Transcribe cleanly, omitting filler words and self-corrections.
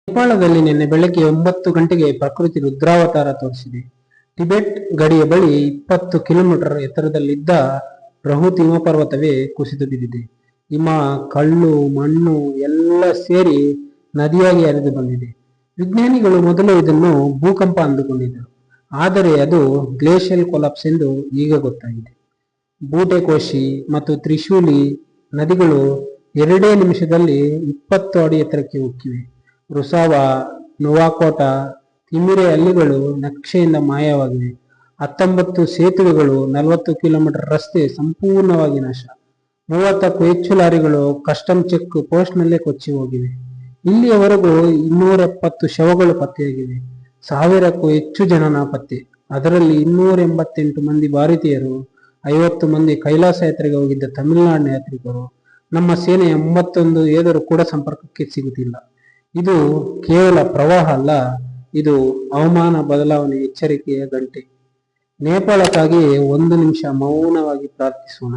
ನೇಪಾಳದಲ್ಲಿ ನಿನ್ನೆ ಬೆಳಗ್ಗೆ 9 ಗಂಟೆಗೆ ಪ್ರಕೃತಿ ರುದ್ರಾವತಾರ ತೋರಿಸಿದೆ. ಟಿಬೆಟ್ ಗಡಿಯ ಬಳಿ 20 ಕಿಲೋಮೀಟರ್ ಎತ್ತರದಲ್ಲಿದ್ದ ಬೃಹತ್ ಹಿಮಪರ್ವತವೇ ಕುಸಿದು ಬಿದ್ದಿದೆ. ಹಿಮ, ಕಲ್ಲು, ಮಣ್ಣು ಎಲ್ಲ ಸೇರಿ ನದಿಯಾಗಿ ಹರಿದು ಬಂದಿದೆ. ವಿಜ್ಞಾನಿಗಳು ಮೊದಲು ಇದನ್ನು ಭೂಕಂಪ ಅಂದುಕೊಂಡಿದ್ದರು, ಆದರೆ ಅದು ಗ್ಲೇಷಿಯಲ್ ಕೊಲಾಪ್ಸ್ ಎಂದು ಈಗ ಗೊತ್ತಾಗಿದೆ. ಬೂಟೆಕೋಶಿ ಮತ್ತು ತ್ರಿಶೂಲಿ ನದಿಗಳು 2 ನಿಮಿಷದಲ್ಲಿ 20 ಅಡಿ ಎತ್ತರಕ್ಕೆ ಉಕ್ಕಿವೆ. ರುಸಾವಾ, ನೋವಾಕೋಟ, ತಿಮಿರೆ ಹಳ್ಳಿಗಳು ನಕ್ಷೆಯಿಂದ ಮಾಯವಾಗಿವೆ. 19 ಸೇತುವೆಗಳು, 40 ಕಿಲೋಮೀಟರ್ ರಸ್ತೆ ಸಂಪೂರ್ಣವಾಗಿ ನಾಶ. 30ಕ್ಕೂ ಹೆಚ್ಚು ಲಾರಿಗಳು ಕಸ್ಟಮ್ ಚೆಕ್ ಪೋಸ್ಟ್ನಲ್ಲೇ ಕೊಚ್ಚಿ ಹೋಗಿವೆ. ಇಲ್ಲಿಯವರೆಗೂ 270 ಶವಗಳು ಪತ್ತೆಯಾಗಿವೆ. 1000ಕ್ಕೂ ಹೆಚ್ಚು ಜನ ನಾಪತ್ತೆ. ಅದರಲ್ಲಿ 288 ಮಂದಿ ಭಾರತೀಯರು, 50 ಮಂದಿ ಕೈಲಾಸ ಯಾತ್ರೆಗೆ ಹೋಗಿದ್ದ ತಮಿಳುನಾಡಿನ ಯಾತ್ರಿಕರು. ನಮ್ಮ ಸೇನೆಯ 31 ಯೋಧರು ಕೂಡ ಸಂಪರ್ಕಕ್ಕೆ ಸಿಗುತ್ತಿಲ್ಲ. ಇದು ಕೇವಲ ಪ್ರವಾಹ ಅಲ್ಲ, ಇದು ಹವಾಮಾನ ಬದಲಾವಣೆ ಎಚ್ಚರಿಕೆಯ ಗಂಟೆ. ನೇಪಾಳಕ್ಕಾಗಿ 1 ನಿಮಿಷ ಮೌನವಾಗಿ ಪ್ರಾರ್ಥಿಸೋಣ.